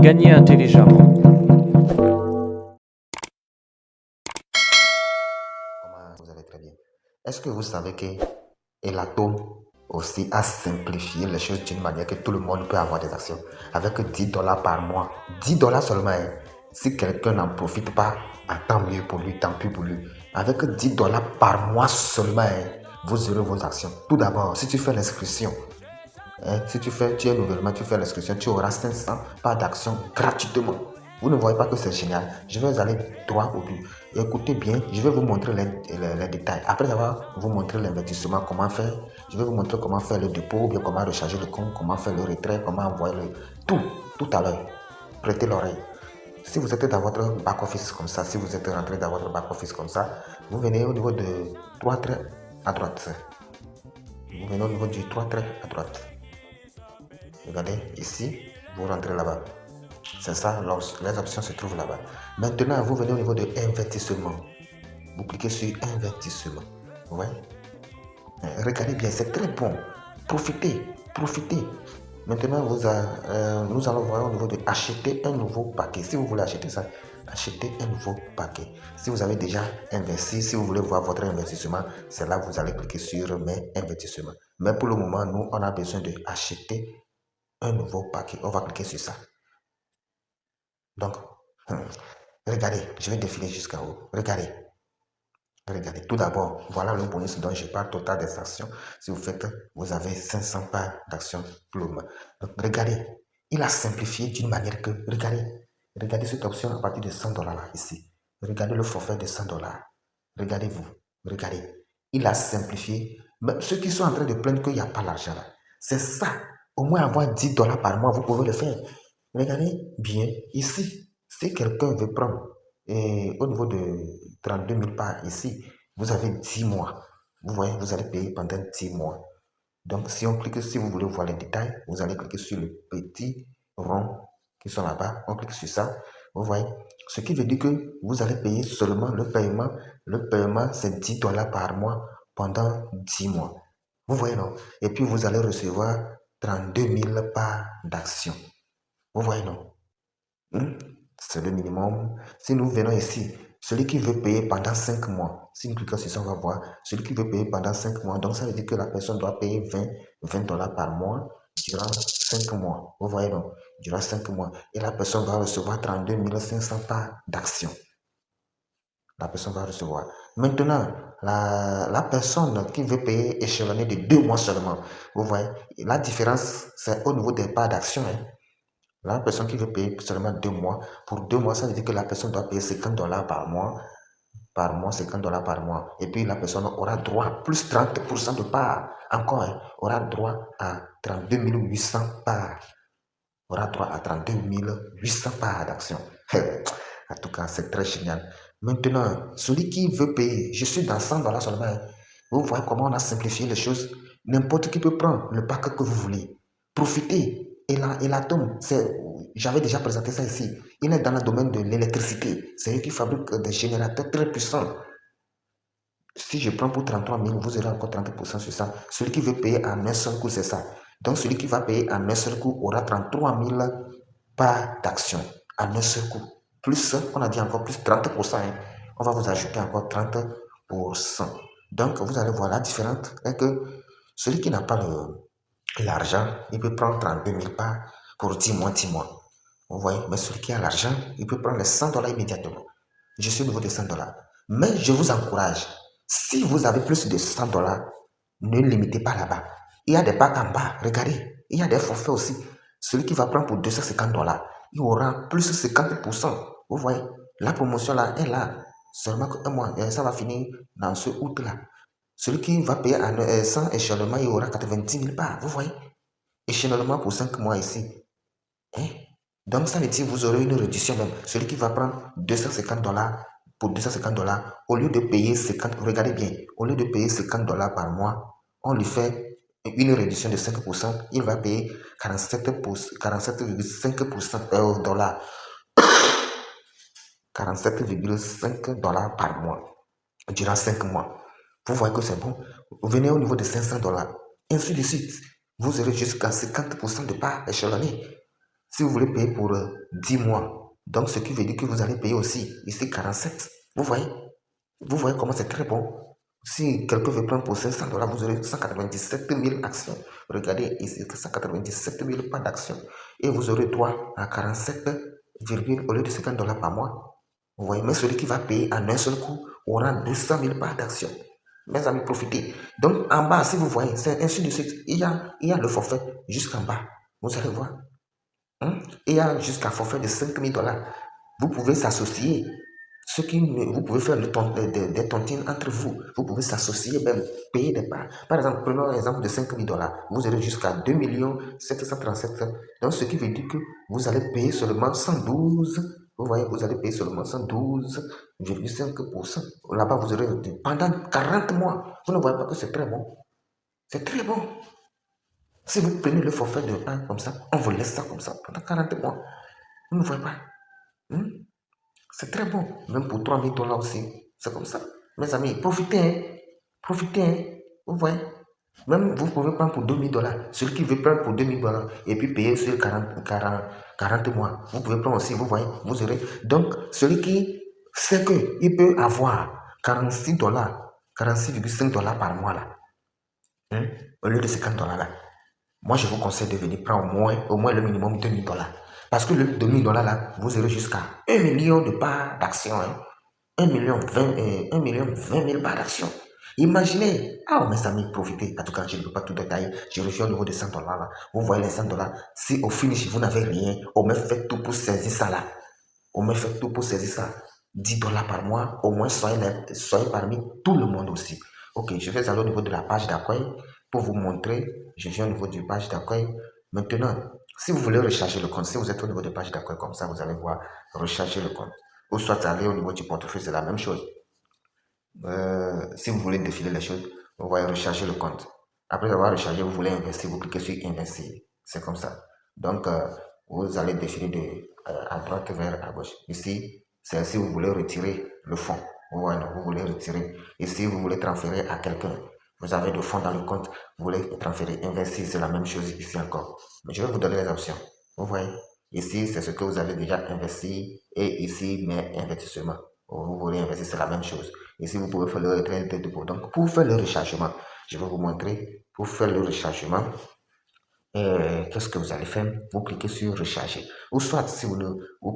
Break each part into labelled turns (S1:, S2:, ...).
S1: Gagner intelligemment.
S2: Comment vous allez très bien. Est-ce que vous savez que Elato aussi a simplifié les choses d'une manière que tout le monde peut avoir des actions avec 10 dollars par mois. 10 dollars seulement. Hein. Si quelqu'un n'en profite pas, tant mieux pour lui, tant pis pour lui. Avec 10 dollars par mois seulement, hein, vous aurez vos actions. Tout d'abord, si tu fais l'inscription, si tu es nouvellement, tu fais l'inscription, tu auras 500 parts d'action gratuitement. Vous ne voyez pas que c'est génial. Je vais aller droit au but. Écoutez bien, je vais vous montrer les détails. Après avoir vous montrer l'investissement, comment faire, je vais vous montrer comment faire le dépôt, bien comment recharger le compte, comment faire le retrait, comment envoyer le... Tout à l'heure. Prêtez l'oreille. Si vous êtes dans votre back-office comme ça, si vous êtes rentré dans votre back-office comme ça, vous venez au niveau de 3 traits à droite. Vous venez au niveau du 3 traits à droite. Regardez, ici, vous rentrez là-bas. C'est ça, les options se trouvent là-bas. Maintenant, vous venez au niveau de investissement. Vous cliquez sur investissement. Vous voyez? Regardez bien, c'est très bon. Profitez, profitez. Maintenant, nous allons voir au niveau de acheter un nouveau paquet. Si vous voulez acheter ça, achetez un nouveau paquet. Si vous avez déjà investi, si vous voulez voir votre investissement, c'est là que vous allez cliquer sur mes investissements. Mais pour le moment, nous, on a besoin de acheter un nouveau paquet. On va cliquer sur ça. Donc, regardez, je vais défiler jusqu'en haut. Regardez. Regardez, tout d'abord, voilà le bonus dont je parle, total des actions. Si vous faites, vous avez 500 parts d'actions pour le moment. Donc, regardez, il a simplifié d'une manière que, regardez cette option à partir de 100 dollars là, ici. Regardez le forfait de 100 dollars. Regardez-vous, regardez. Il a simplifié. Mais ceux qui sont en train de plaindre qu'il n'y a pas l'argent là, c'est ça. Au moins avoir 10 dollars par mois, vous pouvez le faire. Regardez bien ici. Si quelqu'un veut prendre au niveau de 32 000 parts ici, vous avez 10 mois. Vous voyez, vous allez payer pendant 10 mois. Donc, si on clique, si vous voulez voir les détails, vous allez cliquer sur le petit rond qui sont là-bas. On clique sur ça. Vous voyez, ce qui veut dire que vous allez payer seulement le paiement. Le paiement, c'est 10 dollars par mois pendant 10 mois. Vous voyez, non? Et puis, vous allez recevoir 32 000 parts d'action. Vous voyez, non? C'est le minimum. Si nous venons ici, celui qui veut payer pendant 5 mois, si nous cliquons sur ça, on va voir, celui qui veut payer pendant 5 mois, donc ça veut dire que la personne doit payer 20 dollars par mois durant 5 mois. Vous voyez, non? Durant 5 mois. Et la personne va recevoir 32 500 parts d'action. La personne va recevoir. Maintenant, la personne qui veut payer échelonné de 2 mois seulement, vous voyez, la différence, c'est au niveau des parts d'action. La personne qui veut payer seulement 2 mois, pour 2 mois, ça veut dire que la personne doit payer 50 dollars par mois, 50 dollars par mois. Et puis la personne aura droit à plus 30% de part. Encore, aura droit à 32 800 parts. Aura droit à 32 800 parts d'action. En tout cas, c'est très génial. Maintenant, celui qui veut payer, je suis dans 100 dollars seulement. Vous voyez comment on a simplifié les choses. N'importe qui peut prendre le pack que vous voulez. Profitez. Et l'atome, j'avais déjà présenté ça ici. Il est dans le domaine de l'électricité. C'est eux qui fabriquent des générateurs très puissants. Si je prends pour 33 000, vous aurez encore 30% sur ça. Celui qui veut payer en un seul coup, c'est ça. Donc, celui qui va payer en un seul coup aura 33 000 parts d'action en un seul coup. Plus, on a dit encore plus 30%. On va vous ajouter encore 30%. Donc, vous allez voir la différence est que celui qui n'a pas l'argent, il peut prendre 32 000 parts pour 10 mois, 10 mois. Vous voyez, mais celui qui a l'argent, il peut prendre les 100 dollars immédiatement. Je suis au niveau de 100 dollars. Mais je vous encourage, si vous avez plus de 100 dollars, ne limitez pas là-bas. Il y a des packs en bas, regardez. Il y a des forfaits aussi. Celui qui va prendre pour 250 dollars, il aura plus de 50%. Vous voyez, la promotion là est là. Seulement un mois, ça va finir dans ce août-là. Celui qui va payer sans échelonnement, il aura 90 000 parts. Vous voyez, échelonnement pour 5 mois ici. Donc, ça veut dire que vous aurez une réduction même. Celui qui va prendre 250 dollars pour 250 dollars, au lieu de payer 50, regardez bien, au lieu de payer 50 dollars par mois, on lui fait une réduction de 5%, il va payer 47,5% dollars. 47,5 dollars par mois durant 5 mois. Vous voyez que c'est bon. Vous venez au niveau de 500 dollars. Ainsi de suite. Vous aurez jusqu'à 50% de parts échelonnées. Si vous voulez payer pour 10 mois, donc ce qui veut dire que vous allez payer aussi ici 47. Vous voyez? Vous voyez comment c'est très bon. Si quelqu'un veut prendre pour 500 dollars, vous aurez 197 000 actions. Regardez ici, 197 000 pas d'actions. Et vous aurez droit à 47, au lieu de 50 dollars par mois. Vous voyez, mais celui qui va payer en un seul coup aura 200 000 parts d'actions. Mes amis, profitez. Donc, en bas, si vous voyez, c'est ainsi de suite. Il y a le forfait jusqu'en bas. Vous allez voir. Il y a jusqu'à forfait de 5 000 dollars. Vous pouvez s'associer. Vous pouvez faire des tontines entre vous. Vous pouvez s'associer, même payer des parts. Par exemple, prenons l'exemple de 5 000 dollars. Vous aurez jusqu'à 2 737. Donc, ce qui veut dire que vous allez payer seulement 112. Vous voyez, vous allez payer seulement 112,5%. Là-bas, vous aurez pendant 40 mois. Vous ne voyez pas que c'est très bon. C'est très bon. Si vous prenez le forfait de 1 comme ça, on vous laisse ça comme ça pendant 40 mois. Vous ne voyez pas. C'est très bon. Même pour 3 000 dollars aussi. C'est comme ça. Mes amis, profitez. Profitez. Vous voyez. Même vous pouvez prendre pour 2 000 dollars. Celui qui veut prendre pour 2 000 dollars et puis payer sur 40 mois. Vous pouvez prendre aussi. Vous voyez. Vous aurez. Donc, celui qui sait qu'il peut avoir 46 dollars, 46,5 dollars par mois là. Au lieu de 50 dollars là. Moi, je vous conseille de venir prendre au moins le minimum 2 000 dollars. Parce que le 2 000 dollars là, vous aurez jusqu'à 1 million de parts d'action. 1 million 20 000 parts d'action. Imaginez. Ah, mes amis, profitez. En tout cas, je ne peux pas tout détailler. Je reviens au niveau de 100 dollars là. Vous voyez les 100 dollars. Si au finish, vous n'avez rien, au moins faites tout pour saisir ça là. Au moins faites tout pour saisir ça. 10 dollars par mois, au moins soyez parmi tout le monde aussi. Ok, je vais aller au niveau de la page d'accueil pour vous montrer. Je viens au niveau du page d'accueil. Maintenant, si vous voulez recharger le compte, si vous êtes au niveau de page d'accueil comme ça, vous allez voir recharger le compte. Ou soit aller au niveau du portefeuille, c'est la même chose. Si vous voulez défiler les choses, vous voyez recharger le compte. Après avoir rechargé, vous voulez investir, vous cliquez sur investir. C'est comme ça. Donc, vous allez défiler à droite vers à gauche. Ici, c'est si vous voulez retirer le fonds. Vous voulez retirer. Ici, vous voulez transférer à quelqu'un. Vous avez de fonds dans le compte, vous voulez transférer, investir, c'est la même chose ici encore. Mais je vais vous donner les options. Vous voyez, ici, c'est ce que vous avez déjà investi et ici, mes investissements. Vous voulez investir, c'est la même chose. Ici, vous pouvez faire le retrait de dépôt. Donc, pour faire le rechargement, je vais vous montrer. Pour faire le rechargement, qu'est-ce que vous allez faire? Vous cliquez sur recharger. Ou soit, si vous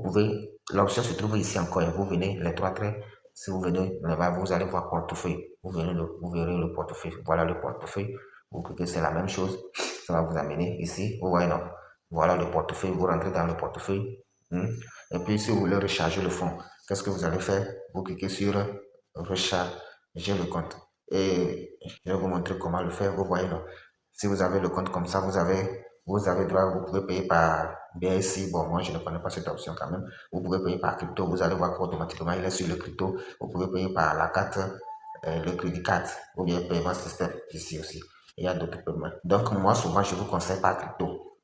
S2: pouvez, l'option se trouve ici encore. Vous venez, les trois traits. Si vous venez là-bas, vous allez voir portefeuille. Vous verrez le portefeuille. Voilà le portefeuille. Vous cliquez, c'est la même chose. Ça va vous amener ici. Vous voyez, non? Voilà le portefeuille. Vous rentrez dans le portefeuille. Et puis, si vous voulez recharger le fonds, qu'est-ce que vous allez faire? Vous cliquez sur recharger le compte. Et je vais vous montrer comment le faire. Vous voyez, non? Si vous avez le compte comme ça, vous avez droit, vous pouvez payer par BSC. Bon, moi, je ne connais pas cette option quand même. Vous pouvez payer par crypto. Vous allez voir qu'automatiquement, il est sur le crypto. Vous pouvez payer par la carte, le crédit card ou bien paiement système ici aussi. Il y a d'autres paiements. Donc, moi, souvent, je vous conseille par crypto.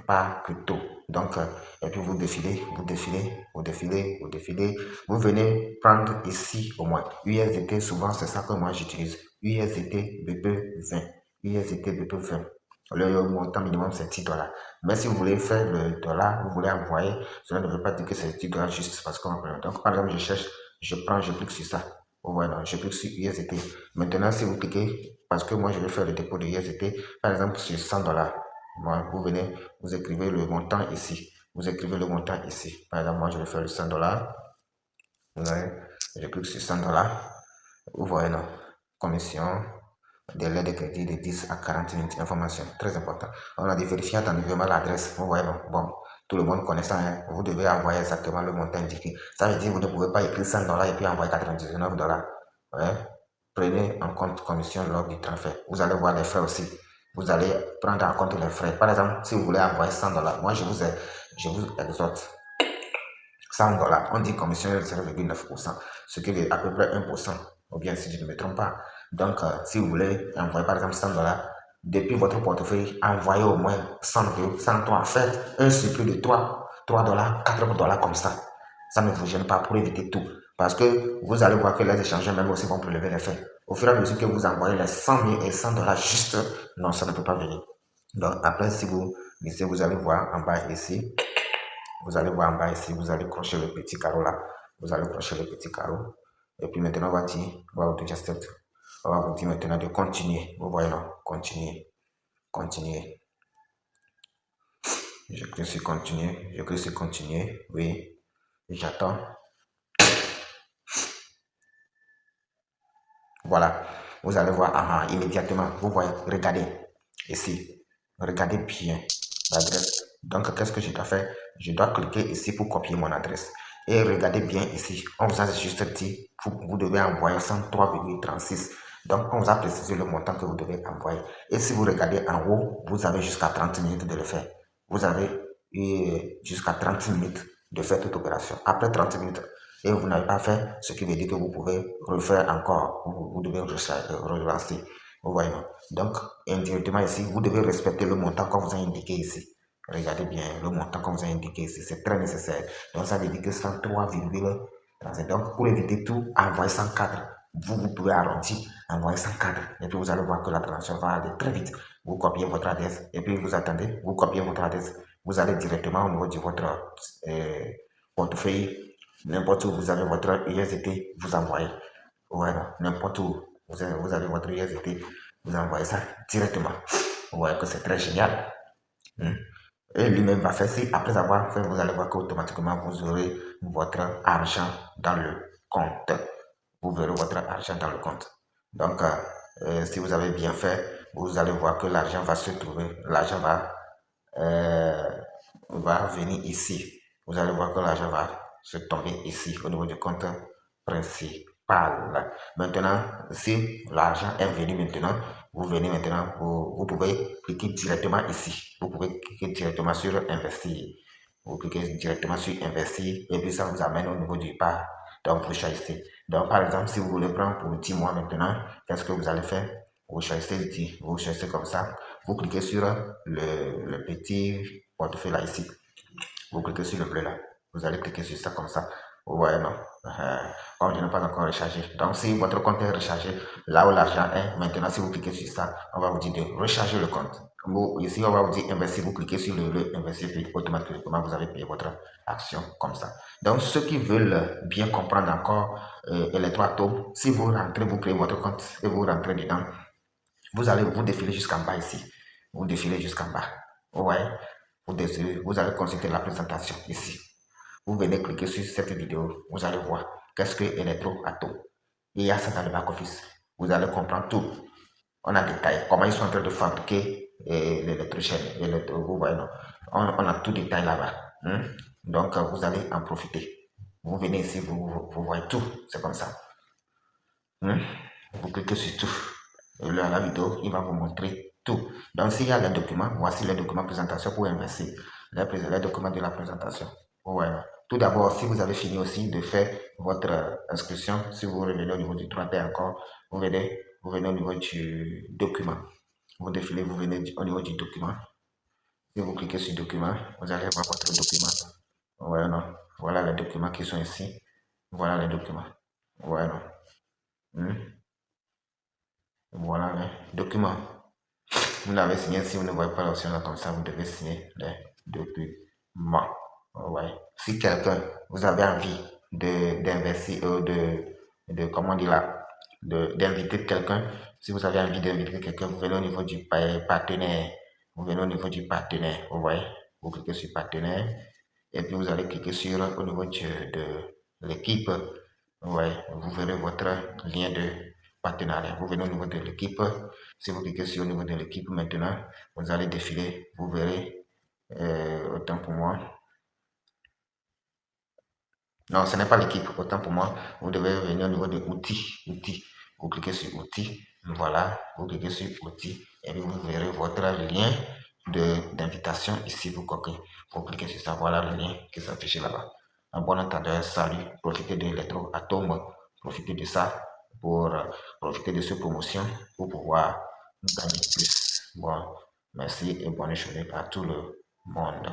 S2: Par crypto. Donc, et puis vous défilez, vous venez prendre ici au moins USDT. Souvent, c'est ça que moi j'utilise. USDT BP20. USDT BP20. Le montant minimum, c'est 10 dollars. Mais si vous voulez faire le dollar, vous voulez envoyer, cela ne veut pas dire que c'est 10 dollars juste parce qu'on a. Donc, par exemple, je cherche, je clique sur ça. Voilà, je clique sur USDT. Maintenant, si vous cliquez, parce que moi, je vais faire le dépôt de USDT, par exemple, sur 100 dollars. Moi, vous venez, vous écrivez le montant ici. Vous écrivez le montant ici. Par exemple, moi, je vais faire le 100 dollars. Je clique sur 100 dollars. Vous voyez, non? Commission, délai de crédit de 10 à 40 minutes. Information, très important. On a dit vérifier attentivement l'adresse. Vous voyez, non? Bon, tout le monde connaît ça. Hein? Vous devez envoyer exactement le montant indiqué. Ça veut dire que vous ne pouvez pas écrire 100 dollars et puis envoyer 99 dollars. Ouais? Prenez en compte commission lors du transfert. Vous allez voir les frais aussi. Vous allez prendre en compte les frais. Par exemple, si vous voulez envoyer 100 dollars, moi je vous exhorte 100 dollars. On dit commission de 0,9%, ce qui est à peu près 1%, ou bien si je ne me trompe pas. Donc, si vous voulez envoyer par exemple 100 dollars, depuis votre portefeuille, envoyez au moins 103. Faites un surplus de 3 dollars, 4 dollars comme ça. Ça ne vous gêne pas pour éviter tout. Parce que vous allez voir que les échangeurs même aussi vont prélever les frais. Au fur et à mesure que vous envoyez les 100 000 et 100 dollars juste, non, ça ne peut pas venir. Donc après, si vous lisez, vous allez voir en bas ici, Vous allez voir en bas ici, vous allez crocher le petit carreau là. Vous allez crocher le petit carreau. Et puis maintenant, on va dire, j'accepte. On va vous dire maintenant de continuer. Vous voyez là, continuer, continuer. Je clique sur continuer, je clique sur continuer, oui. J'attends. Voilà. Vous allez voir immédiatement. Vous voyez, regardez ici. Regardez bien l'adresse. Donc, qu'est-ce que je dois faire? Je dois cliquer ici pour copier mon adresse. Et regardez bien ici. On vous a juste dit, vous devez envoyer 103,36. Donc, on vous a précisé le montant que vous devez envoyer. Et si vous regardez en haut, vous avez jusqu'à 30 minutes de le faire. Vous avez jusqu'à 30 minutes de faire toute opération. Après 30 minutes, et vous n'avez pas fait, ce qui veut dire que vous pouvez refaire encore, vous devez relancer. Vous voyez, non? Donc, indirectement ici, vous devez respecter le montant qu'on vous a indiqué ici. Regardez bien le montant qu'on vous a indiqué ici, c'est très nécessaire. Donc, ça veut dire que 103,37. Donc, pour éviter tout, envoyez 104. Vous pouvez arrondir, envoyer 104. Et puis, vous allez voir que la transaction va aller très vite. Vous copiez votre adresse et puis vous attendez, vous copiez votre adresse. Vous allez directement au niveau de votre portefeuille. N'importe où vous avez votre USDT, vous envoyez. Voilà, n'importe où vous avez votre USDT, vous envoyez ça directement. Vous voyez que c'est très génial. Et lui-même va faire ça. Après avoir fait, vous allez voir qu'automatiquement, vous aurez votre argent dans le compte. Vous verrez votre argent dans le compte. Donc, si vous avez bien fait, vous allez voir que l'argent va se trouver. L'argent va venir ici. Vous allez voir que l'argent va se tomber ici au niveau du compte principal. Maintenant, si l'argent est venu maintenant, vous venez maintenant, vous pouvez cliquer directement ici. Vous pouvez cliquer directement sur investir. Vous cliquez directement sur investir et puis ça vous amène au niveau du pas. Donc vous choisissez. Donc par exemple, si vous voulez prendre pour 10 mois maintenant, qu'est-ce que vous allez faire? Vous choisissez 10, vous choisissez comme ça. Vous cliquez sur le petit portefeuille là ici. Vous cliquez sur le bleu là. Vous allez cliquer sur ça comme ça. Vous voyez, non? Comme je n'ai pas encore rechargé. Donc, si votre compte est rechargé, là où l'argent est, maintenant, si vous cliquez sur ça, on va vous dire de recharger le compte. Ici, on va vous dire investir. Vous cliquez sur le investir, puis automatiquement, vous allez payer votre action comme ça. Donc, ceux qui veulent bien comprendre encore les trois taux, si vous rentrez, vous créez votre compte et vous rentrez dedans, vous allez vous défiler jusqu'en bas ici. Vous défilez jusqu'en bas. Vous voyez? Vous allez consulter la présentation ici. Vous venez cliquer sur cette vidéo. Vous allez voir qu'est-ce que Electroatom. Il y a ça dans le back-office. Vous allez comprendre tout. On a détaillé comment ils sont en train de fabriquer l'électrogène. Vous voyez, non? On a tout détaillé là-bas. Donc, vous allez en profiter. Vous venez ici, vous voyez tout. C'est comme ça. Vous cliquez sur tout. Et là, la vidéo, il va vous montrer tout. Donc, s'il y a les documents, voici les documents présentation pour investir. Les documents de la présentation. Voilà. Tout d'abord, si vous avez fini aussi de faire votre inscription, si vous revenez au niveau du 3P encore, vous venez au niveau du document. Vous défilez, vous venez au niveau du document. Si vous cliquez sur document, vous allez voir votre document. Voilà. Voilà les documents qui sont ici. Voilà les documents. Voilà. Voilà les documents. Vous l'avez signé, si vous ne voyez pas l'option là comme ça, vous devez signer les documents. Ouais. Si quelqu'un, vous avez envie d'investir, comment dire là, d'inviter quelqu'un, si vous avez envie d'inviter quelqu'un, vous venez au niveau du partenaire. Vous venez au niveau du partenaire, vous voyez. Vous cliquez sur partenaire et puis vous allez cliquer sur au niveau de l'équipe. Ouais, vous verrez votre lien de partenariat. Vous venez au niveau de l'équipe. Si vous cliquez sur au niveau de l'équipe maintenant, vous allez défiler. Vous verrez, autant pour moi. Non, ce n'est pas l'équipe. Autant pour moi, vous devez venir au niveau de outils. Outils. Vous cliquez sur outils. Voilà. Vous cliquez sur outils. Et puis vous verrez votre lien d'invitation ici. Vous cliquez sur ça. Voilà le lien qui s'affiche là-bas. Un bon entendeur, salut. Profitez de Electroatom. Profitez de ça pour profiter de cette promotion pour pouvoir gagner plus. Bon, merci et bonne journée à tout le monde.